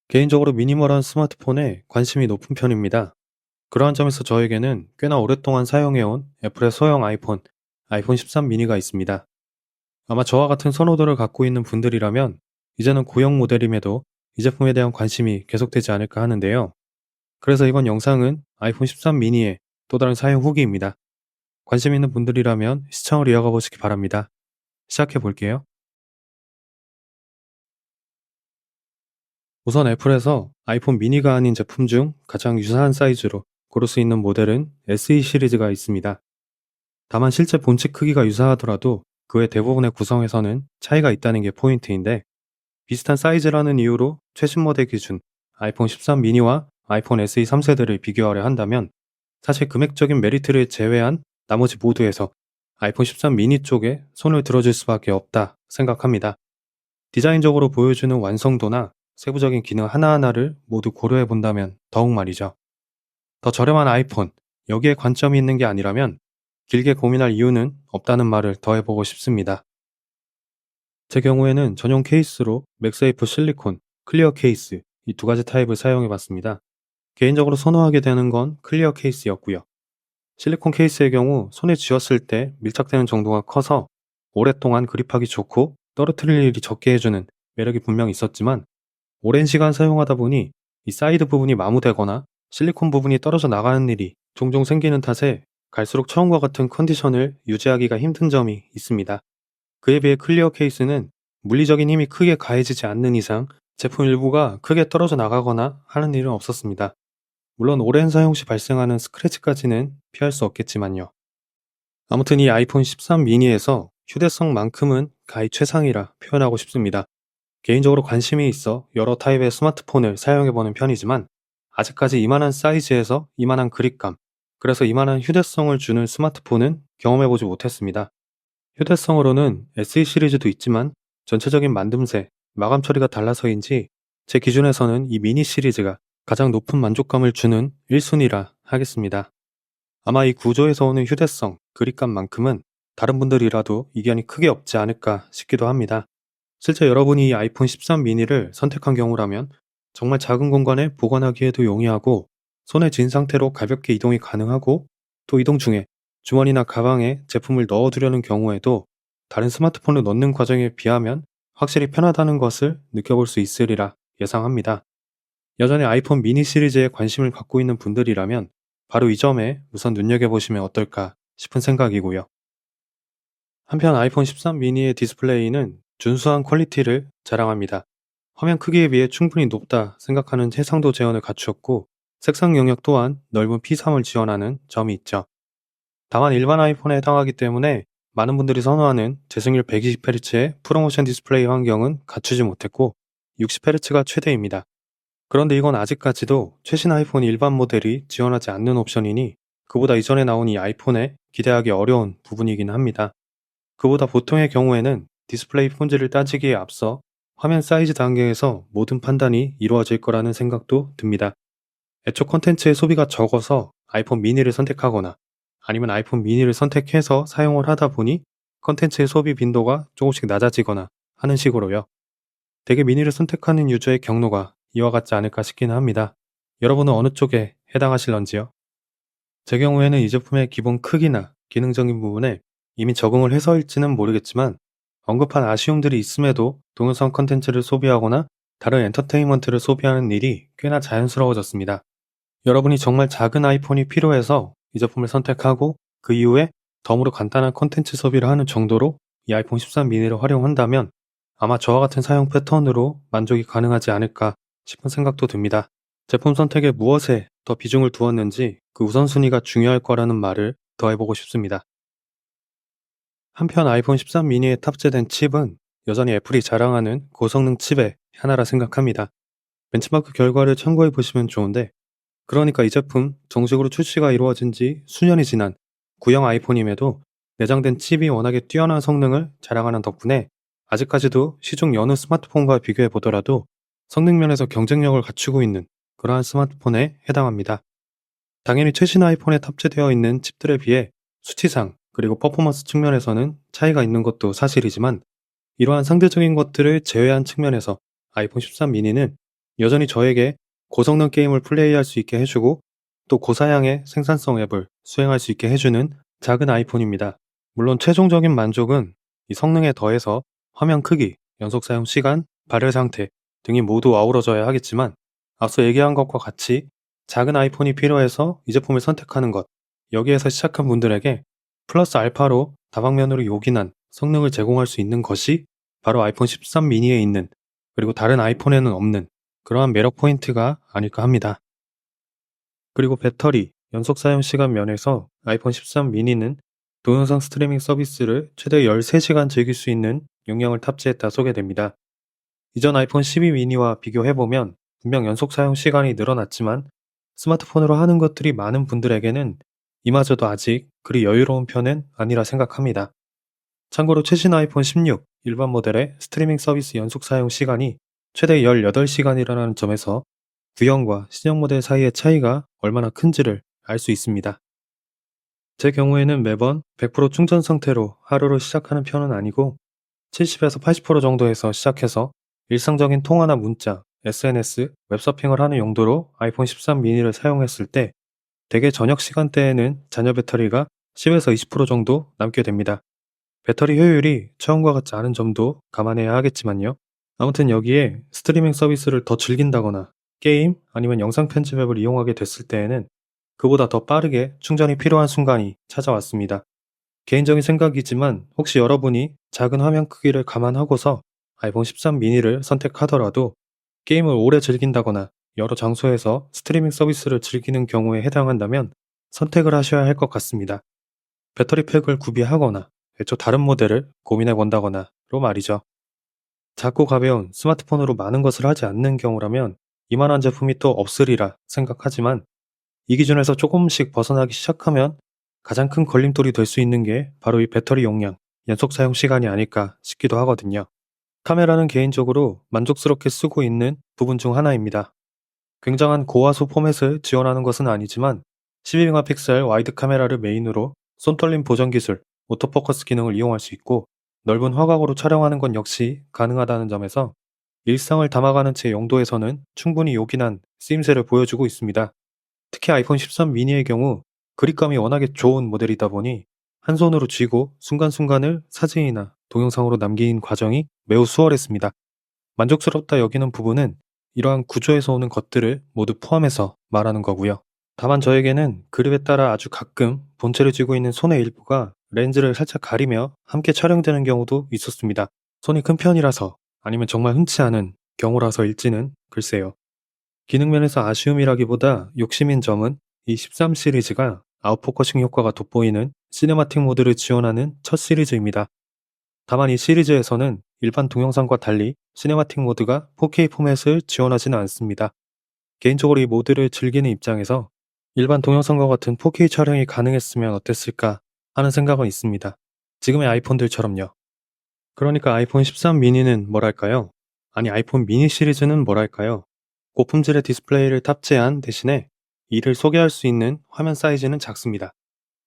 개인적으로 미니멀한 스마트폰에 관심이 높은 편입니다. 그러한 점에서 저에게는 꽤나 오랫동안 사용해온 애플의 소형 아이폰 13 미니가 있습니다. 아마 저와 같은 선호도를 갖고 있는 분들이라면 이제는 고형 모델임에도 이 제품에 대한 관심이 계속되지 않을까 하는데요. 그래서 이번 영상은 아이폰 13 미니의 또 다른 사용 후기입니다. 관심 있는 분들이라면 시청을 이어가 보시기 바랍니다. 시작해 볼게요. 우선 애플에서 아이폰 미니가 아닌 제품 중 가장 유사한 사이즈로 고를 수 있는 모델은 SE 시리즈가 있습니다. 다만 실제 본체 크기가 유사하더라도 그 외 대부분의 구성에서는 차이가 있다는 게 포인트인데, 비슷한 사이즈라는 이유로 최신 모델 기준 아이폰 13 미니와 아이폰 SE 3세대를 비교하려 한다면 사실 금액적인 메리트를 제외한 나머지 모두에서 아이폰 13 미니 쪽에 손을 들어줄 수밖에 없다 생각합니다. 디자인적으로 보여주는 완성도나 세부적인 기능 하나하나를 모두 고려해 본다면 더욱 말이죠. 더 저렴한 아이폰, 여기에 관점이 있는 게 아니라면 길게 고민할 이유는 없다는 말을 더 해보고 싶습니다. 제 경우에는 전용 케이스로 맥세이프 실리콘, 클리어 케이스 이 두 가지 타입을 사용해 봤습니다. 개인적으로 선호하게 되는 건 클리어 케이스였고요. 실리콘 케이스의 경우 손에 쥐었을 때 밀착되는 정도가 커서 오랫동안 그립하기 좋고 떨어뜨릴 일이 적게 해주는 매력이 분명 있었지만, 오랜 시간 사용하다 보니 이 사이드 부분이 마모되거나 실리콘 부분이 떨어져 나가는 일이 종종 생기는 탓에 갈수록 처음과 같은 컨디션을 유지하기가 힘든 점이 있습니다. 그에 비해 클리어 케이스는 물리적인 힘이 크게 가해지지 않는 이상 제품 일부가 크게 떨어져 나가거나 하는 일은 없었습니다. 물론 오랜 사용 시 발생하는 스크래치까지는 피할 수 없겠지만요. 아무튼 이 아이폰 13 미니에서 휴대성만큼은 가히 최상이라 표현하고 싶습니다. 개인적으로 관심이 있어 여러 타입의 스마트폰을 사용해보는 편이지만 아직까지 이만한 사이즈에서 이만한 그립감, 그래서 이만한 휴대성을 주는 스마트폰은 경험해보지 못했습니다. 휴대성으로는 SE 시리즈도 있지만 전체적인 만듦새, 마감 처리가 달라서인지 제 기준에서는 이 미니 시리즈가 가장 높은 만족감을 주는 1순위라 하겠습니다. 아마 이 구조에서 오는 휴대성, 그립감만큼은 다른 분들이라도 이견이 크게 없지 않을까 싶기도 합니다. 실제 여러분이 이 아이폰 13 미니를 선택한 경우라면 정말 작은 공간에 보관하기에도 용이하고 손에 쥔 상태로 가볍게 이동이 가능하고, 또 이동 중에 주머니나 가방에 제품을 넣어두려는 경우에도 다른 스마트폰을 넣는 과정에 비하면 확실히 편하다는 것을 느껴볼 수 있으리라 예상합니다. 여전히 아이폰 미니 시리즈에 관심을 갖고 있는 분들이라면 바로 이 점에 우선 눈여겨보시면 어떨까 싶은 생각이고요. 한편 아이폰 13 미니의 디스플레이는 준수한 퀄리티를 자랑합니다. 화면 크기에 비해 충분히 높다 생각하는 해상도 재현을 갖추었고, 색상 영역 또한 넓은 P3을 지원하는 점이 있죠. 다만 일반 아이폰에 해당하기 때문에 많은 분들이 선호하는 제승률 120Hz의 프로모션 디스플레이 환경은 갖추지 못했고 60Hz가 최대입니다. 그런데 이건 아직까지도 최신 아이폰 일반 모델이 지원하지 않는 옵션이니 그보다 이전에 나온 이 아이폰에 기대하기 어려운 부분이긴 합니다. 그보다 보통의 경우에는 디스플레이 품질을 따지기에 앞서 화면 사이즈 단계에서 모든 판단이 이루어질 거라는 생각도 듭니다. 애초 콘텐츠의 소비가 적어서 아이폰 미니를 선택하거나 아니면 아이폰 미니를 선택해서 사용을 하다 보니 콘텐츠의 소비 빈도가 조금씩 낮아지거나 하는 식으로요. 대개 미니를 선택하는 유저의 경로가 이와 같지 않을까 싶기는 합니다. 여러분은 어느 쪽에 해당하실런지요? 제 경우에는 이 제품의 기본 크기나 기능적인 부분에 이미 적응을 해서일지는 모르겠지만 언급한 아쉬움들이 있음에도 동영상 컨텐츠를 소비하거나 다른 엔터테인먼트를 소비하는 일이 꽤나 자연스러워졌습니다. 여러분이 정말 작은 아이폰이 필요해서 이 제품을 선택하고 그 이후에 덤으로 간단한 컨텐츠 소비를 하는 정도로 이 아이폰 13 미니를 활용한다면 아마 저와 같은 사용 패턴으로 만족이 가능하지 않을까 싶은 생각도 듭니다. 제품 선택에 무엇에 더 비중을 두었는지 그 우선순위가 중요할 거라는 말을 더 해보고 싶습니다. 한편 아이폰 13 미니에 탑재된 칩은 여전히 애플이 자랑하는 고성능 칩의 하나라 생각합니다. 벤치마크 결과를 참고해 보시면 좋은데, 그러니까 이 제품 정식으로 출시가 이루어진 지 수년이 지난 구형 아이폰임에도 내장된 칩이 워낙에 뛰어난 성능을 자랑하는 덕분에 아직까지도 시중 여느 스마트폰과 비교해 보더라도 성능 면에서 경쟁력을 갖추고 있는 그러한 스마트폰에 해당합니다. 당연히 최신 아이폰에 탑재되어 있는 칩들에 비해 수치상 그리고 퍼포먼스 측면에서는 차이가 있는 것도 사실이지만, 이러한 상대적인 것들을 제외한 측면에서 아이폰 13 미니는 여전히 저에게 고성능 게임을 플레이할 수 있게 해주고 또 고사양의 생산성 앱을 수행할 수 있게 해주는 작은 아이폰입니다. 물론 최종적인 만족은 이 성능에 더해서 화면 크기, 연속 사용 시간, 발열 상태 등이 모두 아우러져야 하겠지만 앞서 얘기한 것과 같이 작은 아이폰이 필요해서 이 제품을 선택하는 것, 여기에서 시작한 분들에게 플러스 알파로 다방면으로 요긴한 성능을 제공할 수 있는 것이 바로 아이폰 13 미니에 있는, 그리고 다른 아이폰에는 없는 그러한 매력 포인트가 아닐까 합니다. 그리고 배터리, 연속 사용 시간 면에서 아이폰 13 미니는 동영상 스트리밍 서비스를 최대 13시간 즐길 수 있는 용량을 탑재했다 소개됩니다. 이전 아이폰 12 미니와 비교해보면 분명 연속 사용 시간이 늘어났지만 스마트폰으로 하는 것들이 많은 분들에게는 이마저도 아직 그리 여유로운 편은 아니라 생각합니다. 참고로 최신 아이폰 16 일반 모델의 스트리밍 서비스 연속 사용 시간이 최대 18시간이라는 점에서 구형과 신형 모델 사이의 차이가 얼마나 큰지를 알 수 있습니다. 제 경우에는 매번 100% 충전 상태로 하루를 시작하는 편은 아니고 70에서 80% 정도에서 시작해서 일상적인 통화나 문자, SNS, 웹서핑을 하는 용도로 아이폰 13 미니를 사용했을 때 대개 저녁 시간대에는 잔여 배터리가 10에서 20% 정도 남게 됩니다. 배터리 효율이 처음과 같지 않은 점도 감안해야 하겠지만요. 아무튼 여기에 스트리밍 서비스를 더 즐긴다거나 게임 아니면 영상 편집 앱을 이용하게 됐을 때에는 그보다 더 빠르게 충전이 필요한 순간이 찾아왔습니다. 개인적인 생각이지만 혹시 여러분이 작은 화면 크기를 감안하고서 아이폰 13 미니를 선택하더라도 게임을 오래 즐긴다거나 여러 장소에서 스트리밍 서비스를 즐기는 경우에 해당한다면 선택을 하셔야 할 것 같습니다. 배터리 팩을 구비하거나 애초 다른 모델을 고민해 본다거나로 말이죠. 작고 가벼운 스마트폰으로 많은 것을 하지 않는 경우라면 이만한 제품이 또 없으리라 생각하지만 이 기준에서 조금씩 벗어나기 시작하면 가장 큰 걸림돌이 될 수 있는 게 바로 이 배터리 용량, 연속 사용 시간이 아닐까 싶기도 하거든요. 카메라는 개인적으로 만족스럽게 쓰고 있는 부분 중 하나입니다. 굉장한 고화소 포맷을 지원하는 것은 아니지만 12메가픽셀 와이드 카메라를 메인으로 손떨림 보정 기술, 오토포커스 기능을 이용할 수 있고 넓은 화각으로 촬영하는 건 역시 가능하다는 점에서 일상을 담아가는 제 용도에서는 충분히 요긴한 쓰임새를 보여주고 있습니다. 특히 아이폰 13 미니의 경우 그립감이 워낙에 좋은 모델이다 보니 한 손으로 쥐고 순간순간을 사진이나 동영상으로 남긴 과정이 매우 수월했습니다. 만족스럽다 여기는 부분은 이러한 구조에서 오는 것들을 모두 포함해서 말하는 거고요. 다만 저에게는 그립에 따라 아주 가끔 본체를 쥐고 있는 손의 일부가 렌즈를 살짝 가리며 함께 촬영되는 경우도 있었습니다. 손이 큰 편이라서 아니면 정말 흔치 않은 경우라서일지는 글쎄요. 기능 면에서 아쉬움이라기보다 욕심인 점은 이 13 시리즈가 아웃포커싱 효과가 돋보이는 시네마틱 모드를 지원하는 첫 시리즈입니다. 다만 이 시리즈에서는 일반 동영상과 달리 시네마틱 모드가 4K 포맷을 지원하지는 않습니다. 개인적으로 이 모드를 즐기는 입장에서 일반 동영상과 같은 4K 촬영이 가능했으면 어땠을까 하는 생각은 있습니다. 지금의 아이폰들처럼요. 그러니까 아이폰 13 미니는 뭐랄까요? 아니 아이폰 미니 시리즈는 뭐랄까요? 고품질의 디스플레이를 탑재한 대신에 이를 소개할 수 있는 화면 사이즈는 작습니다.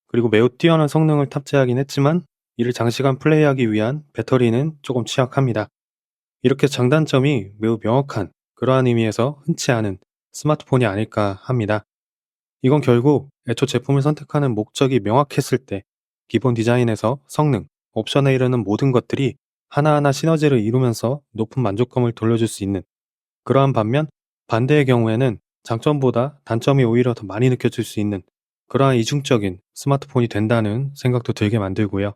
그리고 매우 뛰어난 성능을 탑재하긴 했지만 이를 장시간 플레이하기 위한 배터리는 조금 취약합니다. 이렇게 장단점이 매우 명확한 그러한 의미에서 흔치 않은 스마트폰이 아닐까 합니다. 이건 결국 애초 제품을 선택하는 목적이 명확했을 때 기본 디자인에서 성능, 옵션에 이르는 모든 것들이 하나하나 시너지를 이루면서 높은 만족감을 돌려줄 수 있는, 그러한 반면 반대의 경우에는 장점보다 단점이 오히려 더 많이 느껴질 수 있는 그러한 이중적인 스마트폰이 된다는 생각도 들게 만들고요.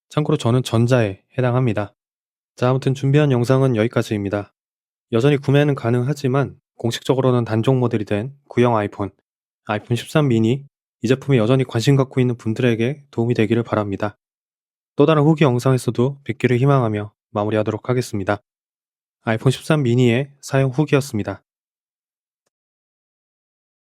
참고로 저는 전자에 해당합니다. 자, 아무튼 준비한 영상은 여기까지입니다. 여전히 구매는 가능하지만 공식적으로는 단종 모델이 된 구형 아이폰 13 미니, 이 제품에 여전히 관심 갖고 있는 분들에게 도움이 되기를 바랍니다. 또 다른 후기 영상에서도 뵙기를 희망하며 마무리하도록 하겠습니다. 아이폰 13 미니의 사용 후기였습니다.